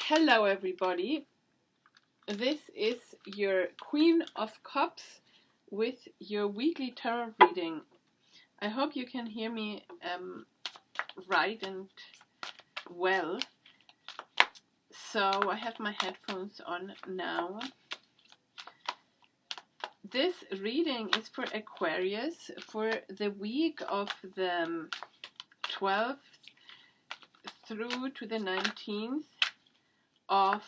Hello everybody, this is your Queen of Cups with your weekly tarot reading. I hope you can hear me right and well. So I have my headphones on now. This reading is for Aquarius for the week of the 12th through to the 19th of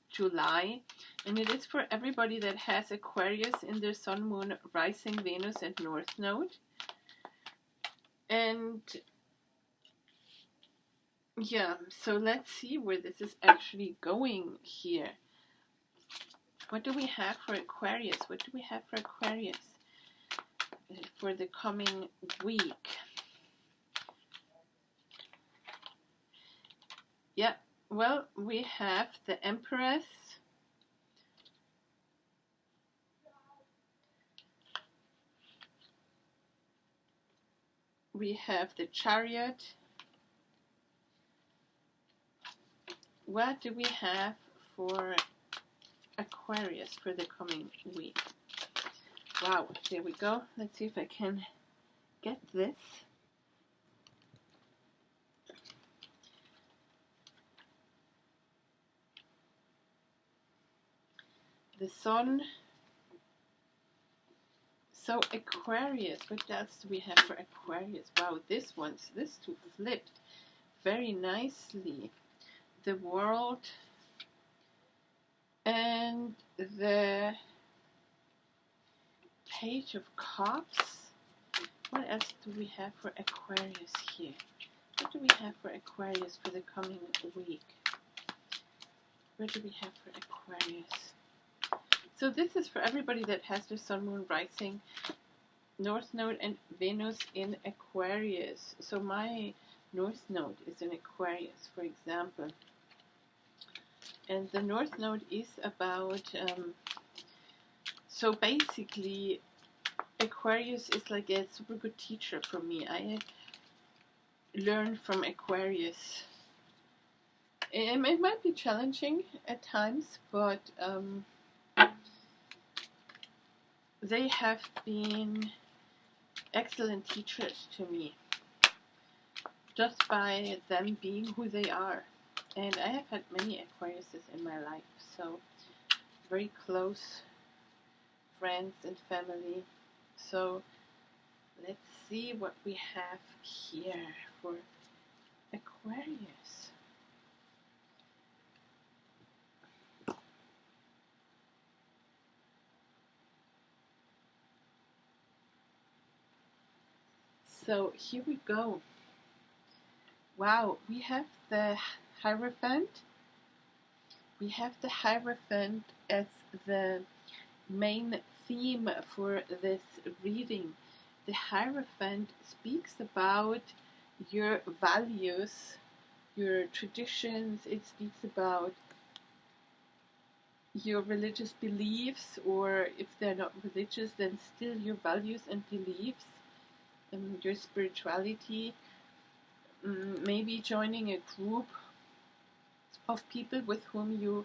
July, and it is for everybody that has Aquarius in their Sun, Moon, Rising, Venus, and North Node. And yeah, so let's see where this is actually going here. What do we have for Aquarius? What do we have for Aquarius for the coming week? Yeah, well, we have the Empress, we have the Chariot. What do we have for Aquarius for the coming week? Wow, there we go. Let's see if I can get this. The Sun. So Aquarius, what else do we have for Aquarius? Wow, this two flipped very nicely. The World and the Page of Cups. What else do we have for Aquarius here? What do we have for Aquarius for the coming week? What do we have for Aquarius? So this is for everybody that has their Sun, Moon, Rising, North Node, and Venus in Aquarius. So my North Node is in Aquarius, for example. And the North Node is about, so basically, Aquarius is like a super good teacher for me. I learn from Aquarius. It might be challenging at times, but they have been excellent teachers to me, just by them being who they are. And I have had many Aquariuses in my life, so very close friends and family. So let's see what we have here for Aquarius. So here we go. Wow, we have the Hierophant. We have the Hierophant as the main theme for this reading. The Hierophant speaks about your values, your traditions. It speaks about your religious beliefs, or if they're not religious, then still your values and beliefs, your spirituality, maybe joining a group of people with whom you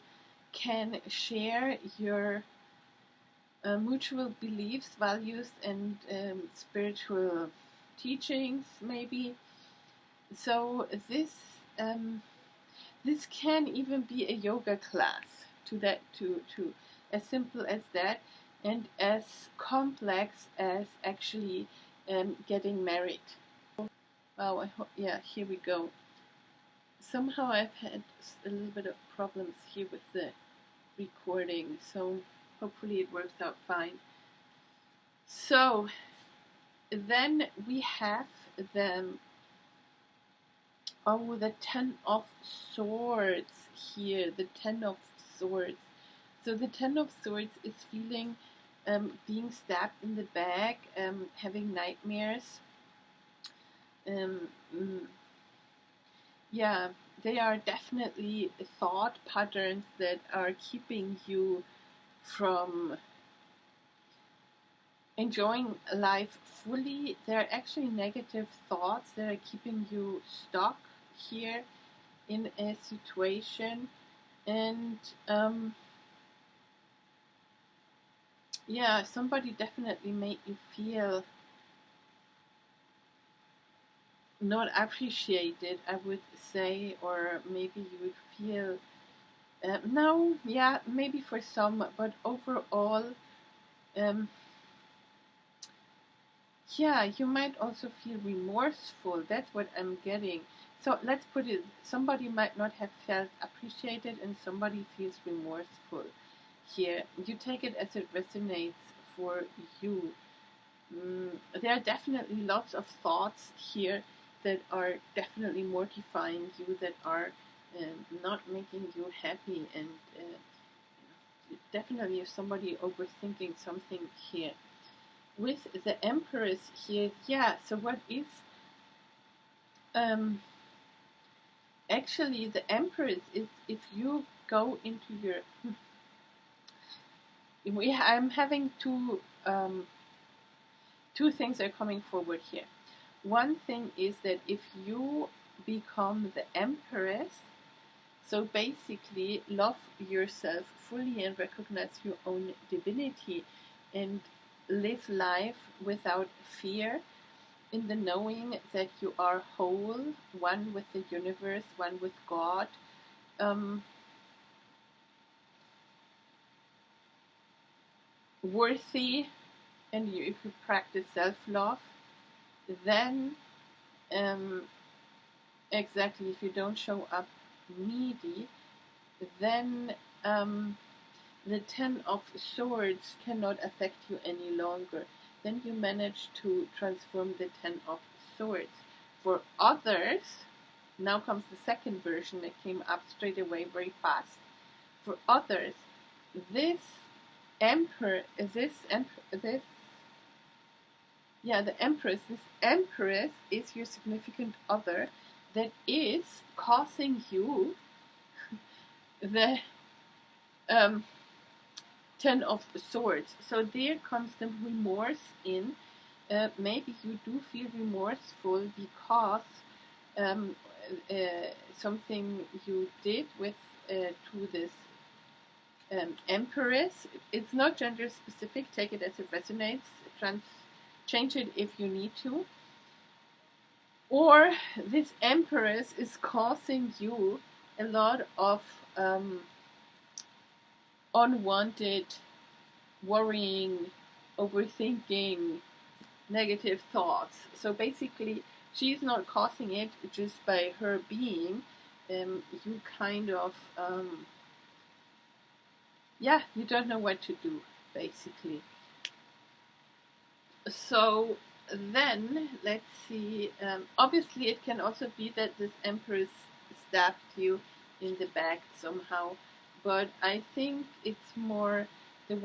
can share your mutual beliefs, values, and spiritual teachings, maybe. So this this can even be a yoga class, to as simple as that, and as complex as actually getting married. Wow, yeah, here we go. Somehow I've had a little bit of problems here with the recording, so hopefully it works out fine. So then we have the the Ten of Swords here, the Ten of Swords. So the Ten of Swords is feeling being stabbed in the back, having nightmares. Yeah, they are definitely thought patterns that are keeping you from enjoying life fully. They're actually negative thoughts that are keeping you stuck here in a situation, and yeah, somebody definitely made you feel not appreciated, I would say, or maybe you would feel no, yeah, maybe for some, but overall, um, yeah, you might also feel remorseful. That's what I'm getting. So let's put it, somebody might not have felt appreciated and somebody feels remorseful here. You take it as it resonates for you. There are definitely lots of thoughts here that are definitely mortifying you, that are not making you happy, and definitely if somebody overthinking something here. With the Empress here, yeah, so what is um, actually the Empress is if you go into your I'm having two things are coming forward here. One thing is that if you become the Empress, so basically love yourself fully and recognize your own divinity and live life without fear, in the knowing that you are whole, one with the universe, one with God. Um, Worthy, and if you practice self-love, then um, exactly, if you don't show up needy, then the Ten of Swords cannot affect you any longer. Then you manage to transform the Ten of Swords. For others, now comes the second version that came up straight away very fast. For others, this this yeah, the Empress, this Empress is your significant other that is causing you the um, Ten of Swords. So there comes the remorse in. Maybe you do feel remorseful because um, something you did with to this Empress. It's not gender specific. Take it as it resonates. Change it if you need to. Or this Empress is causing you a lot of unwanted worrying, overthinking, negative thoughts. So basically, she's not causing it just by her being. You kind of, yeah, you don't know what to do, basically. So then, let's see. Obviously, it can also be that this Empress stabbed you in the back somehow, but I think it's more the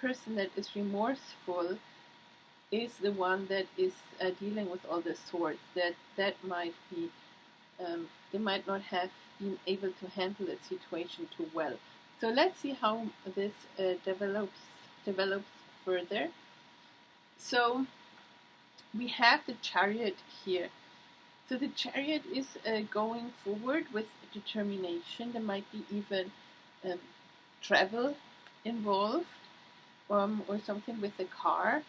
person that is remorseful is the one that is dealing with all the swords. That might be they might not have been able to handle the situation too well. So let's see how this develops further. So we have the Chariot here. So the Chariot is going forward with determination. There might be even um, travel involved, or something with the car.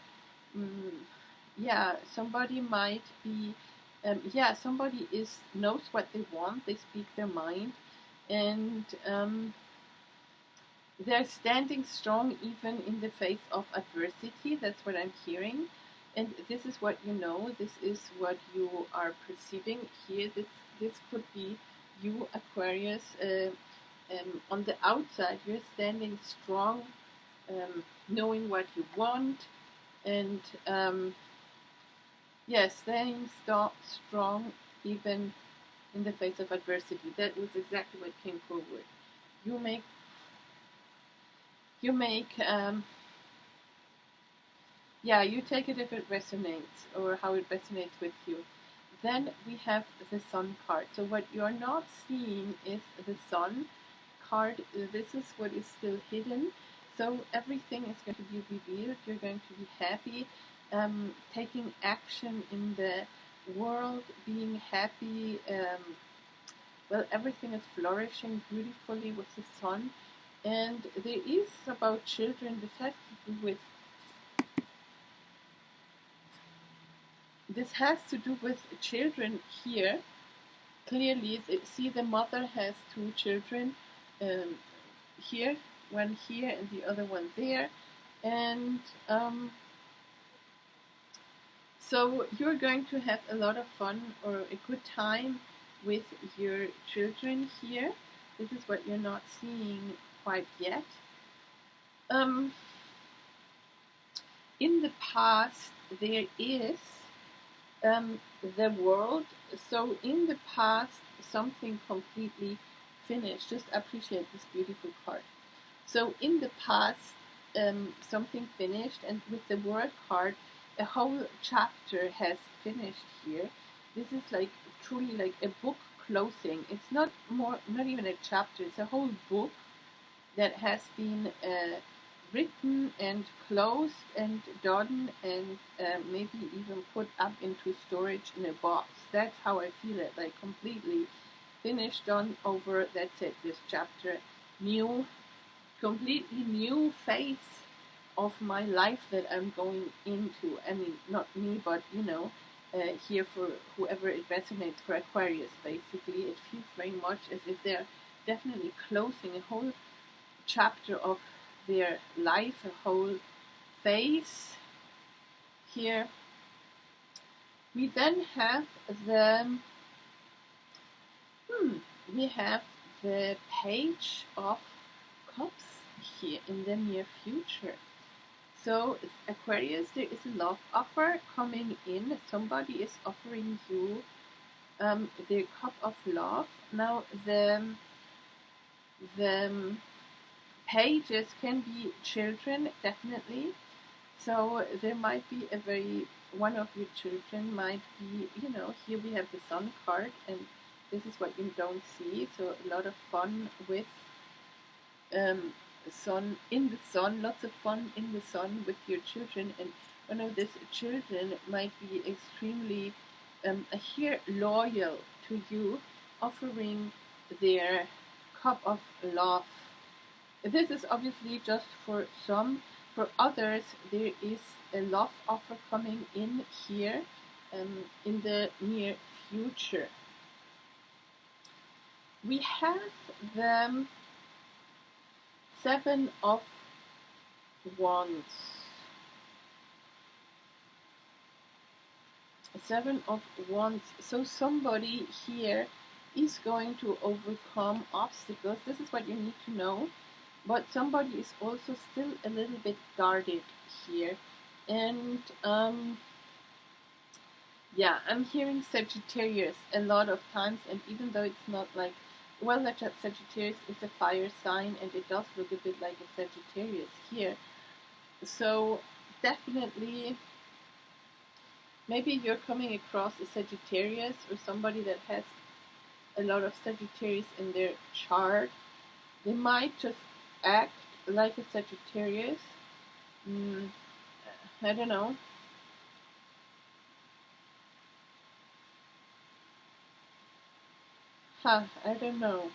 Yeah, somebody might be, yeah, somebody knows what they want. They speak their mind, and they're standing strong even in the face of adversity. That's what I'm hearing, and this is what you know. This is what you are perceiving here. This could be you, Aquarius. On the outside, you're standing strong, knowing what you want, and yes, staying strong even in the face of adversity. That was exactly what came forward. You make, yeah, you take it if it resonates or how it resonates with you. Then we have the Sun card. So what you're not seeing is the Sun card. This is what is still hidden. So everything is going to be revealed. You're going to be happy, taking action in the world, being happy, well, everything is flourishing beautifully with the sun. And there is about children, this has to do with children here. Clearly, see, the mother has two children, here, one here and the other one there. And so you're going to have a lot of fun or a good time with your children here. This is what you're not seeing quite yet. In the past, there is the world. So in the past, something completely finished. Just appreciate this beautiful card. So in the past, something finished, and with the word card, a whole chapter has finished here. This is like truly like a book closing. It's not even a chapter. It's a whole book that has been written and closed and done, and maybe even put up into storage in a box. That's how I feel it, like completely finished, done, over. That's it, this chapter. New, completely new phase of my life that I'm going into. I mean, not me, but here for whoever it resonates, for Aquarius, basically. It feels very much as if they're definitely closing a whole chapter of their life, a whole phase here. We then have the Page of Cups here in the near future. So Aquarius, there is a love offer coming in. Somebody is offering you the cup of love. Now the pages can be children, definitely. So there might be one of your children might be, here we have the Sun card, and this is what you don't see. So a lot of fun with sun, in the sun, lots of fun in the sun with your children. And one of these children might be extremely here loyal to you, offering their cup of love. This is obviously just for some. For others, there is a love offer coming in here in the near future. We have the Seven of Wands. Seven of Wands. So somebody here is going to overcome obstacles. This is what you need to know. But somebody is also still a little bit guarded here. And yeah, I'm hearing Sagittarius a lot of times, and even though it's not like, well, Sagittarius is a fire sign, and it does look a bit like a Sagittarius here. So definitely, maybe you're coming across a Sagittarius or somebody that has a lot of Sagittarius in their chart. They might just act like a Sagittarius. I don't know. I don't know.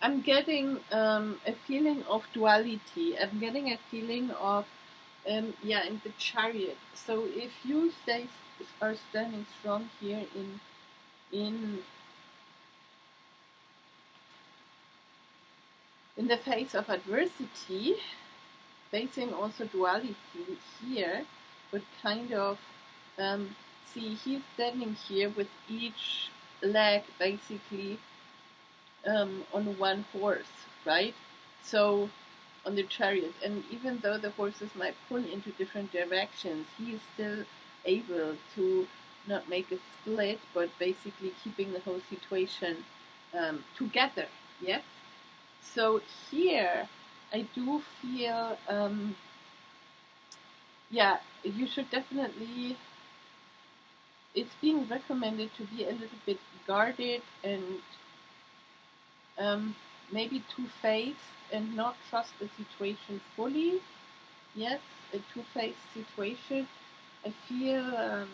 I'm getting a feeling of duality. I'm getting a feeling of, in the Chariot. So if you are standing strong here in the face of adversity, facing also duality here, but kind of, see, he's standing here with each leg basically on one horse, right? So on the chariot, and even though the horses might pull into different directions, he is still able to not make a split, but basically keeping the whole situation together. Yes. So here, I do feel, you should definitely. It's being recommended to be a little bit guarded and maybe two-faced and not trust the situation fully. Yes, a two-faced situation. I feel,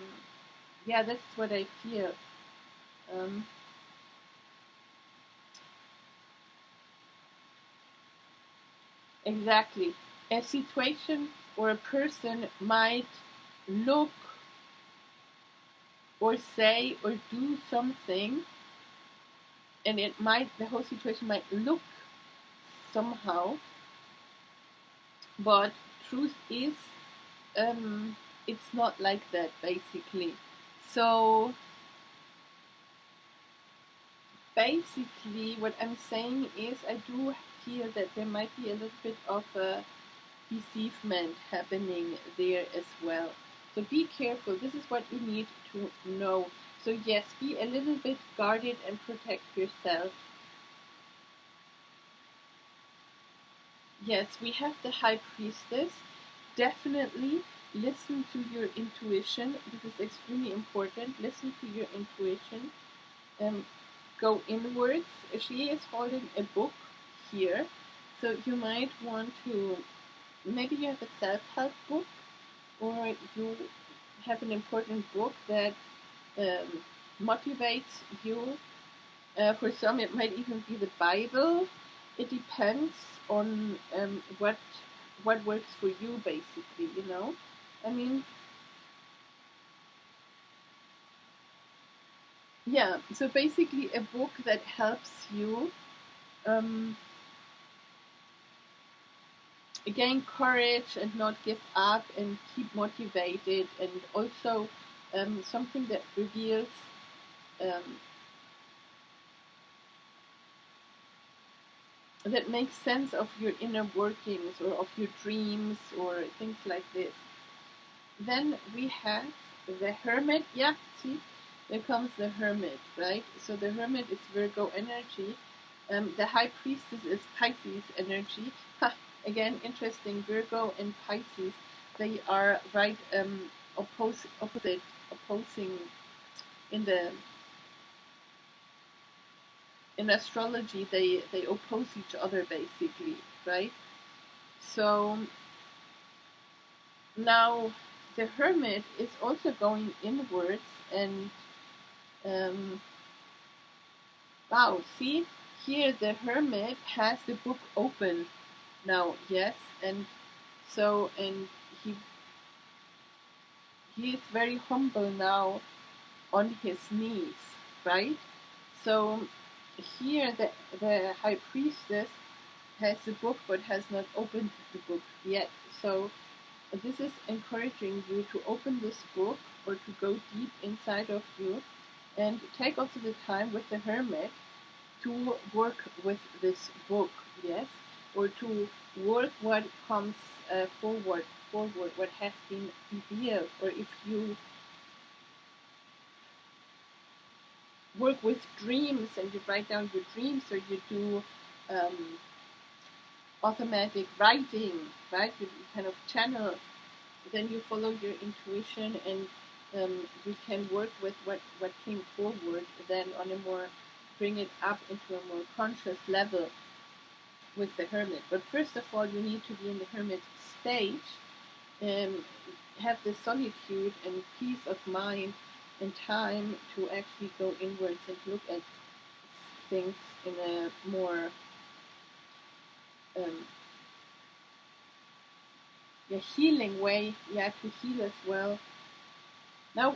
yeah, that's what I feel. Um, exactly. A situation or a person might look or say or do something, and the whole situation might look somehow, but truth is, it's not like that, basically. So basically what I'm saying is I do feel that there might be a little bit of a deceivement happening there as well. So be careful. This is what you need to know. So yes, be a little bit guarded and protect yourself. Yes, we have the High Priestess. Definitely listen to your intuition. This is extremely important. Listen to your intuition. Go inwards. She is holding a book here. So you might want to, maybe you have a self-help book, or you have an important book that motivates you. For some, it might even be the Bible. It depends on what works for you, basically. You know, I mean, yeah. So basically, a book that helps you um, gain courage and not give up and keep motivated, and also something that reveals um, that makes sense of your inner workings or of your dreams or things like this. Then we have the Hermit. Yeah, see, there comes the Hermit, right? So the Hermit is Virgo energy. The High Priestess is Pisces energy. Ha, again, interesting. Virgo and Pisces, they are right opposing in the in astrology. They oppose each other basically, right? So now the Hermit is also going inwards, and um, wow, see here the Hermit has the book open now, yes, and so and he he is very humble now on his knees, right? So here the High Priestess has the book but has not opened the book yet. So this is encouraging you to open this book or to go deep inside of you and take also the time with the Hermit to work with this book, yes, or to work what comes forward, what has been revealed, or if you work with dreams and you write down your dreams, or you do um, automatic writing, right? You kind of channel, then you follow your intuition, and you can work with what came forward, then on a more, bring it up into a more conscious level with the Hermit. But first of all, you need to be in the Hermit stage and have the solitude and peace of mind and time to actually go inwards and look at things in a more um, healing way, yeah, to heal as well. Now,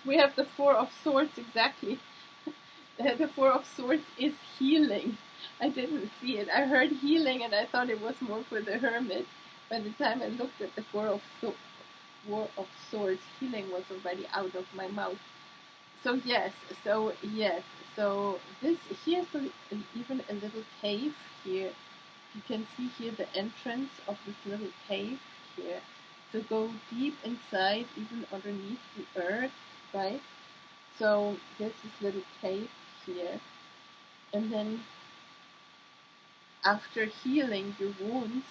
we have the Four of Swords, exactly. The Four of Swords is healing. I didn't see it. I heard healing and I thought it was more for the Hermit. By the time I looked at the Four of Swords, healing was already out of my mouth. So yes, so this, here's even a little cave here. You can see here the entrance of this little cave here. So go deep inside, even underneath the earth, right? So there's this little cave here. And then after healing your wounds,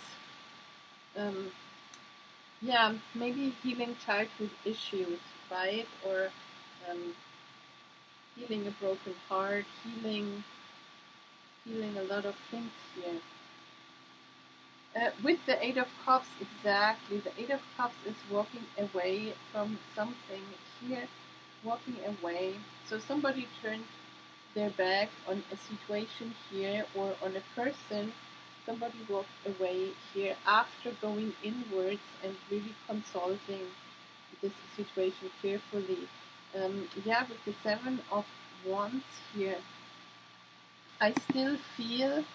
um, yeah, maybe healing childhood issues, right? Or um, healing a broken heart, healing a lot of things here. With the Eight of Cups, exactly. The Eight of Cups is walking away from something here, walking away. So somebody turned their back on a situation here or on a person. Somebody walked away here after going inwards and really consulting this situation carefully. Yeah, with the Seven of Wands here, I still feel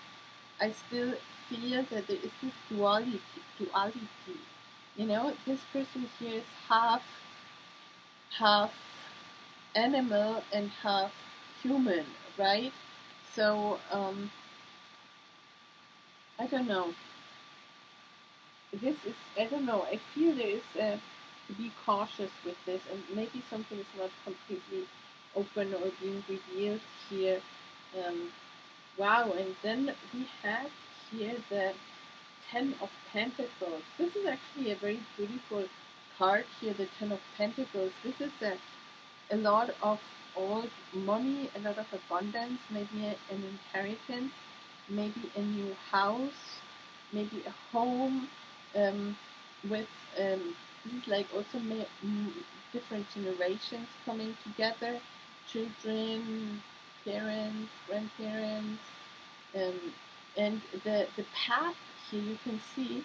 I still feel that there is this duality. You know, this person here is half animal and half human, right? So I don't know. This is I don't know. I feel there is to be cautious with this, and maybe something is not completely open or being revealed here. Um, wow, and then we have here the Ten of Pentacles. This is actually a very beautiful card here, the Ten of Pentacles. This is a lot of old money, a lot of abundance, maybe an inheritance, maybe a new house, maybe a home with this is like also different generations coming together, children, parents, grandparents, um, and the path here you can see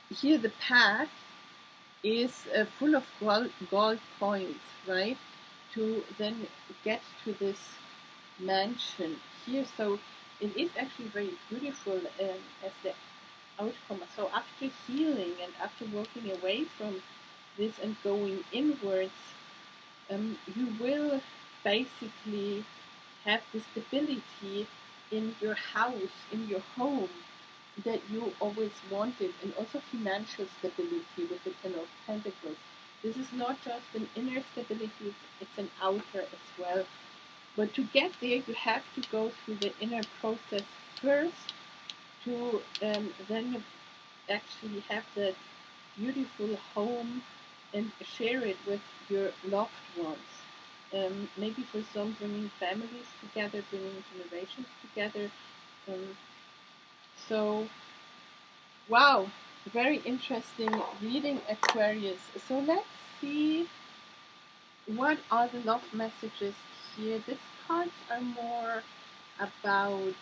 here the path is full of gold coins, right? To then get to this mansion here. So it is actually very beautiful as the outcome. So after healing and after walking away from this and going inwards, you will basically have the stability in your house, in your home, that you always wanted, and also financial stability with the Ten of Pentacles. This is not just an inner stability, it's an outer as well. But to get there, you have to go through the inner process first to then actually have that beautiful home and share it with your loved ones. Maybe for some, bringing families together, bringing generations together. Um, so, wow, very interesting reading, Aquarius. So let's see what are the love messages here. These cards are more about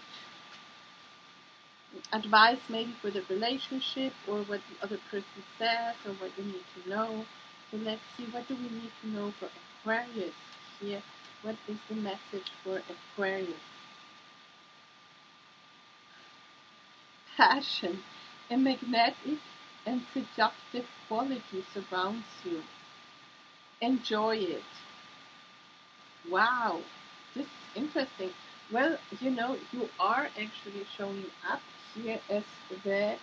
advice maybe for the relationship or what the other person says or what you need to know. So let's see, what do we need to know for Aquarius here? What is the message for Aquarius? Passion. A magnetic and seductive quality surrounds you. Enjoy it. Wow, this is interesting. Well, you know, you are actually showing up here as the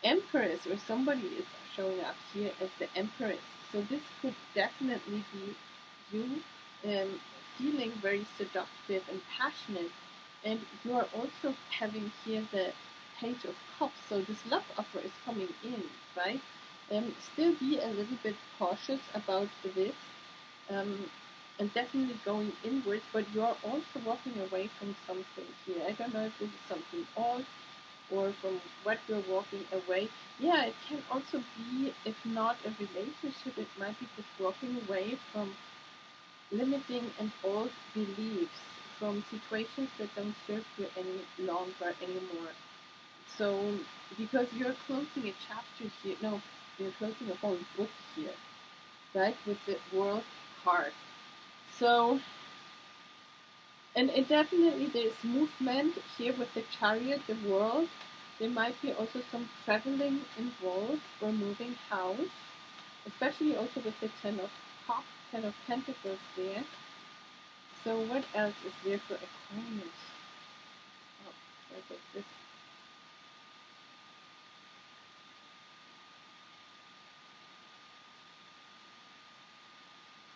Empress, or somebody is showing up here as the Empress. So this could definitely be you feeling very seductive and passionate. And you are also having here the Page of Cups. So this love offer is coming in, right? Still be a little bit cautious about this. And definitely going inwards, but you're also walking away from something here. I don't know if this is something old or from what you're walking away. Yeah, it can also be, if not a relationship, it might be just walking away from limiting and old beliefs, from situations that don't serve you any longer anymore. So, because you're closing a chapter here, no, you're closing a whole book here, right, with the World card. So, and it definitely, there's movement here with the Chariot, the World. There might be also some traveling involved or moving house, especially also with the Ten of Cups, Ten of Pentacles there. So what else is there for Aquarius? Oh, where was this?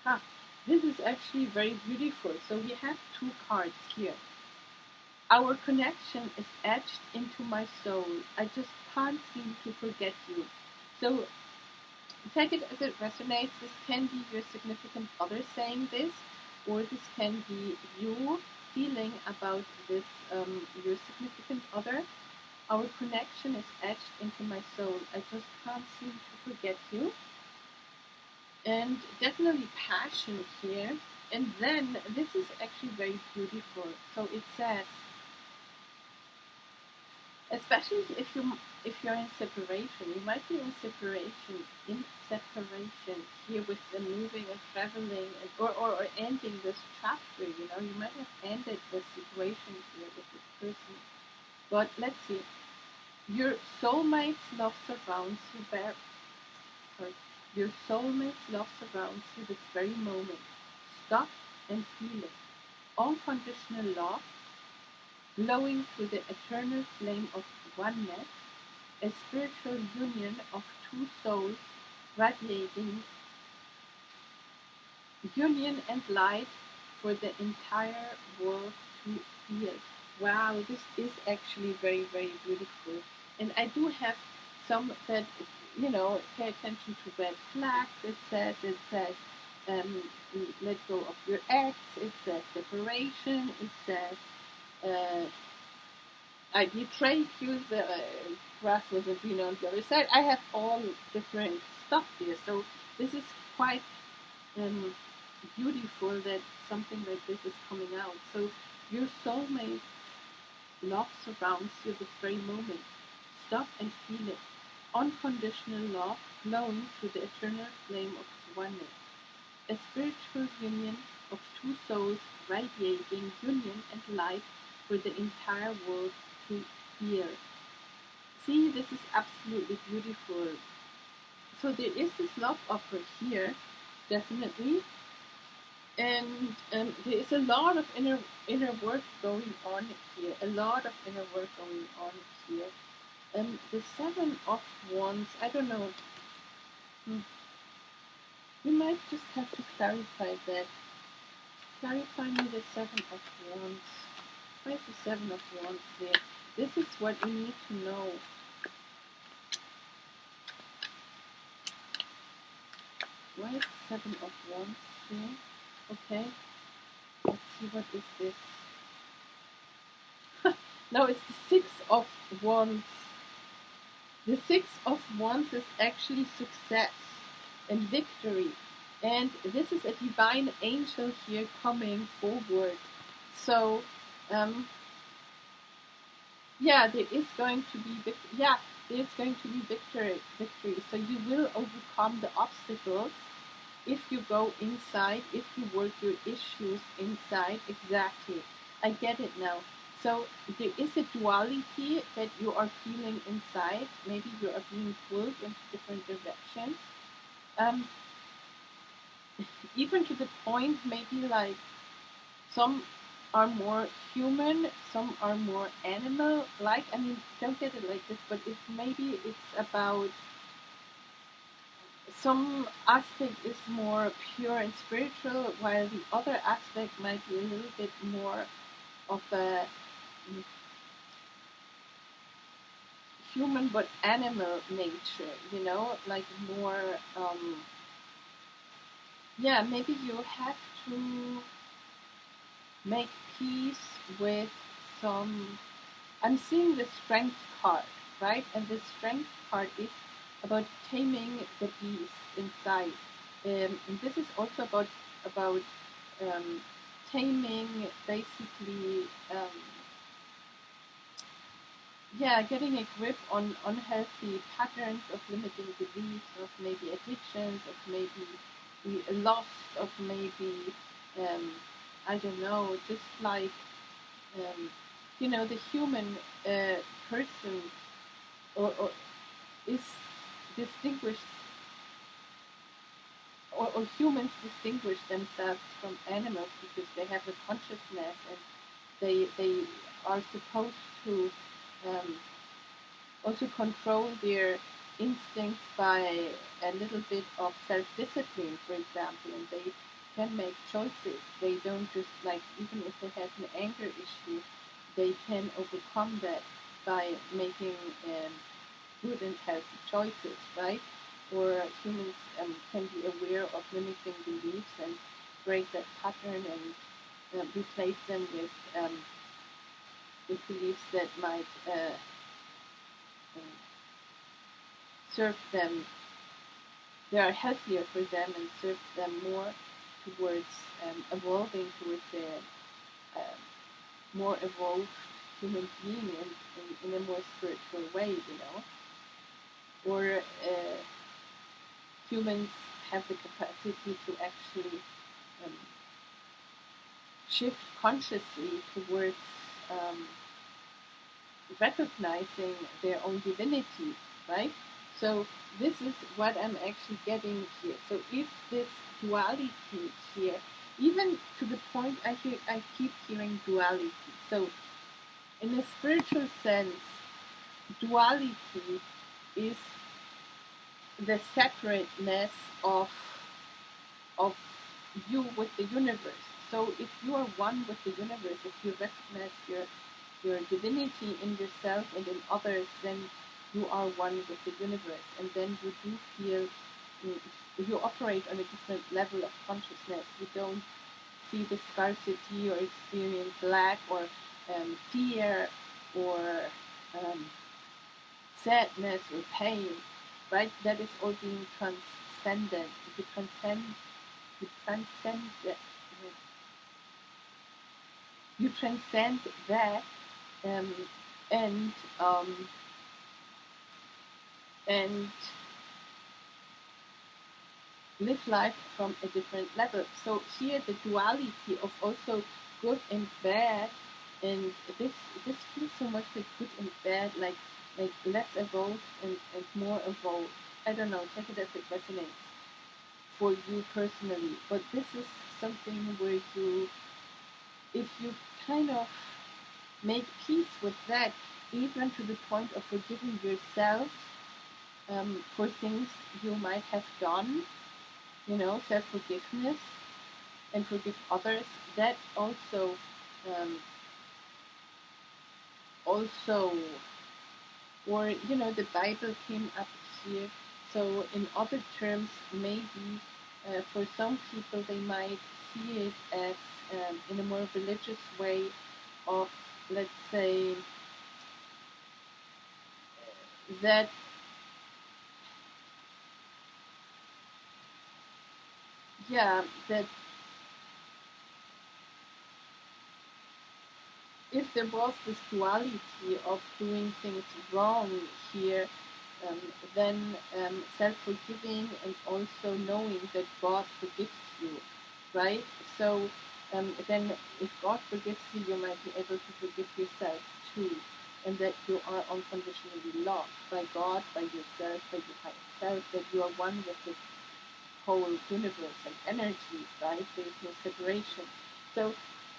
Ah, this is actually very beautiful. So we have two cards here. Our connection is etched into my soul. I just can't seem to forget you. So take it as it resonates. This can be your significant other saying this, or this can be you feeling about this your significant other. Our connection is etched into my soul. I just can't seem to forget you. And definitely passion here. And then this is actually very beautiful. So it says, especially if you're in separation, you might be in separation here with the moving and traveling, and or ending this chapter. You might have ended the situation here with this person. But let's see, your soulmate's love surrounds you. Sorry, your soulmate's love surrounds you this very moment. Stop and feel it. Unconditional love, glowing through the eternal flame of oneness, a spiritual union of two souls, radiating union and light for the entire world to feel. Wow, this is actually very, very beautiful. And I do have some that, pay attention to red flags. It says, um, let go of your ex. It says separation. It says, I betrayed you. The grass wasn't green on the other side. I have all different stuff here. So this is quite um, beautiful that something like this is coming out. So your soulmate love surrounds you this very moment. Stop and feel it. Unconditional love glowing through the eternal flame of oneness. A spiritual union of two souls radiating union and light for the entire world to feel. See, this is absolutely beautiful. So there is this love offer here, definitely, and there is a lot of inner work going on here. A lot of inner work going on here. The Seven of Wands. I don't know. We might just have to clarify that. Clarify me the Seven of Wands. Why is the Seven of Wands there? This is what you need to know. Why is the Seven of Wands here? Okay. Let's see, what is this? No, it's the Six of Wands. The Six of Wands is actually success and victory. And this is a divine angel here coming forward. So, yeah, there is going to be victory. So you will overcome the obstacles if you go inside, if you work your issues inside. Exactly. I get it now. So there is a duality that you are feeling inside. Maybe you are being pulled in different directions. Even to the point, maybe like some are more human, some are more animal-like. I mean, don't get it like this, but it's about some aspect is more pure and spiritual, while the other aspect might be a little bit more of a human but animal nature, like more, maybe you have to make peace with some. I'm seeing the strength card, right? And the strength card is about taming the beast inside. And this is also about taming, basically, getting a grip on unhealthy patterns of limiting beliefs, of maybe addictions, of maybe the loss, of maybe, I don't know, just like, the human person or is distinguished, or humans distinguish themselves from animals because they have a consciousness, and they are supposed to um, also control their instincts by a little bit of self-discipline, for example, and they can make choices. They don't just, like, even if they have an anger issue, they can overcome that by making good and healthy choices, right? Or humans can be aware of limiting beliefs and break that pattern, and replace them with beliefs that might serve them, they are healthier for them and serve them more towards evolving towards a more evolved human being in a more spiritual way, or humans have the capacity to actually um, shift consciously towards recognizing their own divinity, right? So this is what I'm actually getting here. So if this duality here, even to the point I keep hearing duality. So in a spiritual sense, duality is the separateness of you with the universe. So if you are one with the universe, if you recognize your divinity in yourself and in others, then you are one with the universe, and then you do feel you operate on a different level of consciousness. You don't see the scarcity or experience lack or fear or sadness or pain, right? That is all being transcended. You transcend that. You transcend that, um, and um, and live life from a different level. So here the duality of also good and bad, and this feels so much like good and bad, like less evolved and more evolved. I don't know, take it as it resonates for you personally. But this is something where if you kind of make peace with that, even to the point of forgiving yourself for things you might have done, self-forgiveness, and forgive others, that also, or, the Bible came up here. So in other terms, maybe for some people they might see it as in a more religious way of, let's say, that that if there was this duality of doing things wrong here, um, then self-forgiving and also knowing that God forgives you, right? So then if God forgives you, you might be able to forgive yourself too, and that you are unconditionally loved by God, by yourself, by your higher self, that you are one with this whole universe and energy, right? There is no separation. So,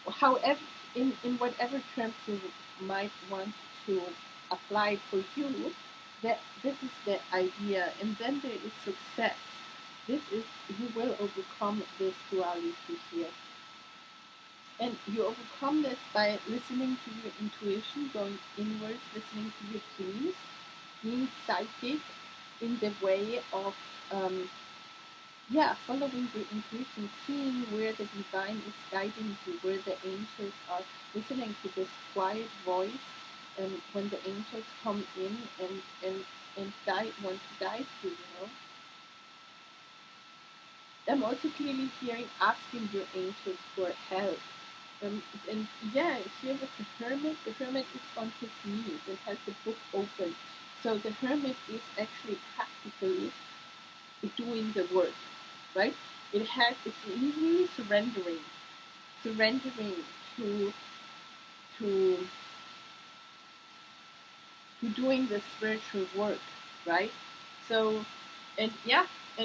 however, in whatever terms you might want to apply for you, that this is the idea, and then there is success. This is, you will overcome this duality here, and you overcome this by listening to your intuition, going inwards, listening to your dreams, being psychic in the way of following your intuition, seeing where the divine is guiding you, where the angels are, listening to this quiet voice, and when the angels come in and want to guide you. I'm also clearly hearing asking your angels for help. And here with the hermit is on his knees and has the book open. So the hermit is actually practically doing the work, right? It's really surrendering to to to doing the spiritual work, right? So, and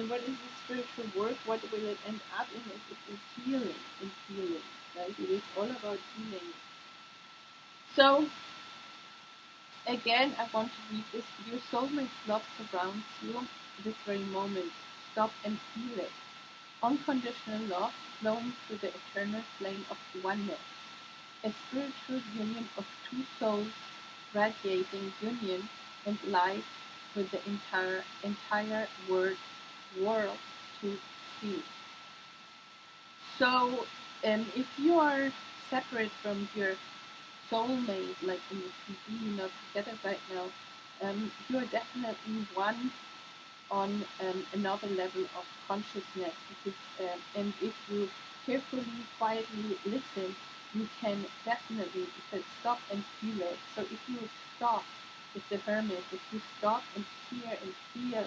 what is the spiritual work? What will it end up in? It's in healing, right? It is all about healing. So, again, I want to read this. Your soulmate's love surrounds you this very moment. Stop and feel it. Unconditional love flowing through the eternal flame of oneness. A spiritual union of two souls, radiating union and light for the entire world to see. So if you are separate from your soulmate, like in the 3D, not together right now, you are definitely one on another level of consciousness, because and if you carefully, quietly listen, you can definitely stop and feel it. So if you stop with the hermit, if you stop and hear and feel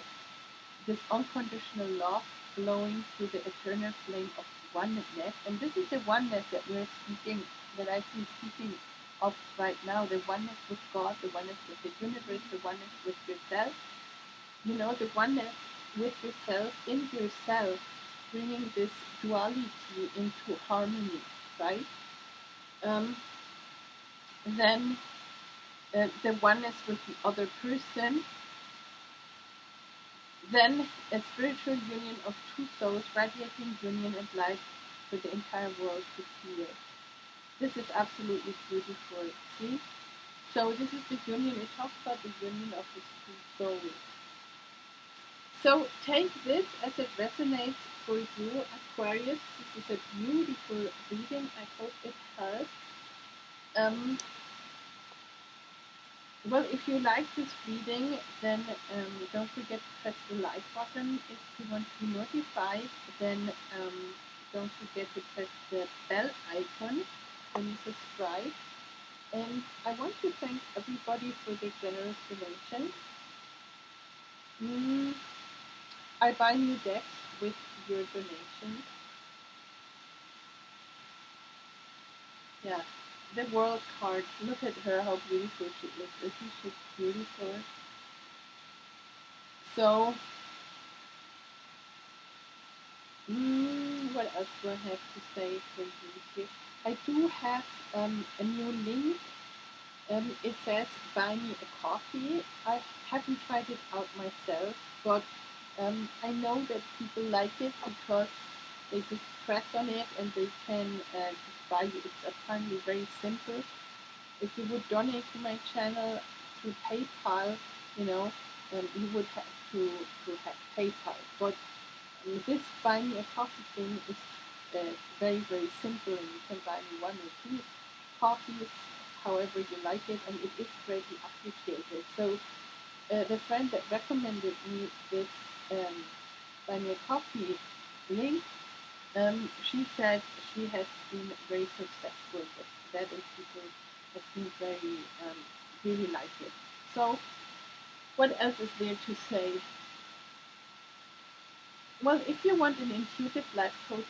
this unconditional love flowing through the eternal flame of oneness, and this is the oneness that we're speaking, that I've been speaking of right now, the oneness with God, the oneness with the universe, the oneness with yourself, you know, the oneness with yourself, in yourself, bringing this duality into harmony, right? Um, then the oneness with the other person, then a spiritual union of two souls, radiating union and light for the entire world to feel. This is absolutely beautiful. See? So this is the union. It talks about the union of these two souls. So take this as it resonates for you, Aquarius. This is a beautiful reading. I hope it helps. Well, if you like this reading, then don't forget to press the like button. If you want to be notified, then don't forget to press the bell icon when you subscribe. And I want to thank everybody for their generous donations. I buy new decks with your donations. Yeah, the World card. Look at her, how beautiful she is. Isn't she beautiful? So, what else do I have to say for you here? I do have a new link. It says buy me a coffee. I haven't tried it out myself, but I know that people like it because they just press on it and they can just buy you. It's apparently very simple. If you would donate to my channel through PayPal, you know, you would have to have PayPal. But this buy me a coffee thing is very, very simple, and you can buy me one or two coffees, however you like it, and it is greatly appreciated. So the friend that recommended me this buy me a coffee link, she said she has been very successful with that, and people have been very really like it. So what else is there to say? Well, if you want an intuitive life coach,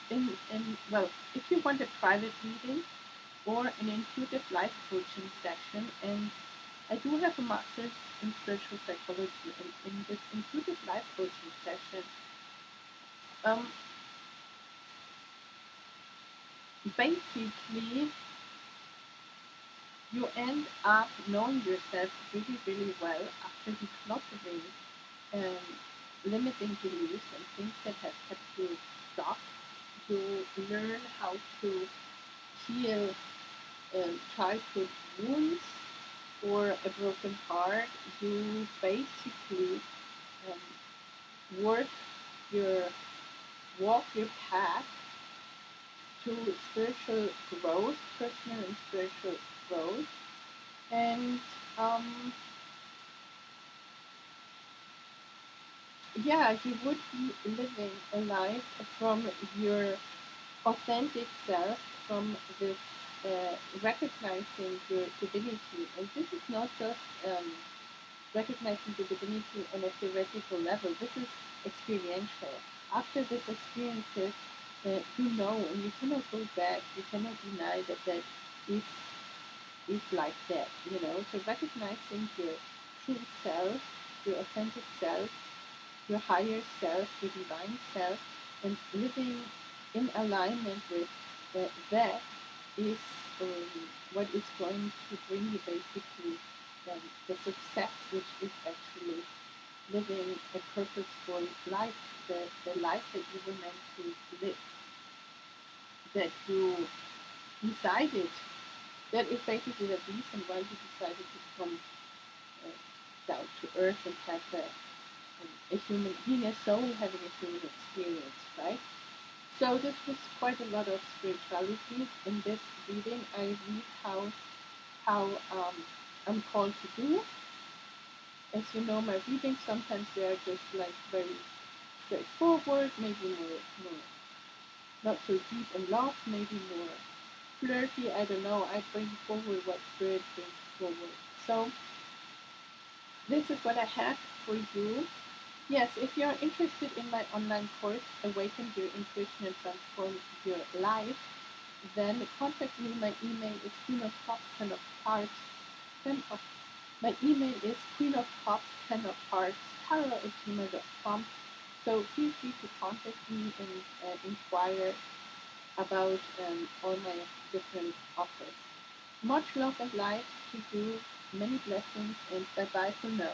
well, if you want a private reading or an intuitive life coaching session, and I do have a master's in spiritual psychology, and in this intuitive life coaching session, um, basically you end up knowing yourself really, really well after decluttering limiting beliefs and things that have kept you stuck. You learn how to heal childhood wounds or a broken heart. You basically work your walk your path to spiritual growth, personal and spiritual growth, and yeah, you would be living a life from your authentic self, from this recognizing your divinity. And this is not just recognizing the divinity on a theoretical level. This is experiential. After these experiences, you know, and you cannot go back. You cannot deny that that is is like that. You know, so recognizing your true self, your authentic self, your higher self, your divine self, and living in alignment with that is what is going to bring you basically the success, which is actually living a purposeful life, the life that you were meant to live, that you decided, that is basically the reason why you decided to come down to earth and have a human, being a soul having a human experience, right? So this was quite a lot of spirituality in this reading. I read how I'm called to do. As you know, my readings sometimes they are just like very straightforward, maybe more not so deep in love, maybe more flirty. I don't know. I bring forward what spirit brings forward. So this is what I have for you. Yes, if you're interested in my online course, Awaken Your Intuition and Transform Your Life, then contact me. My email is Queen of Cups, Ten of Hearts, Ten of. My email is Queen of Cups, Ten of Hearts, tarot@gmail.com. So feel free to contact me and inquire about all my different offers. Much love and light to you. Many blessings, and bye bye for now.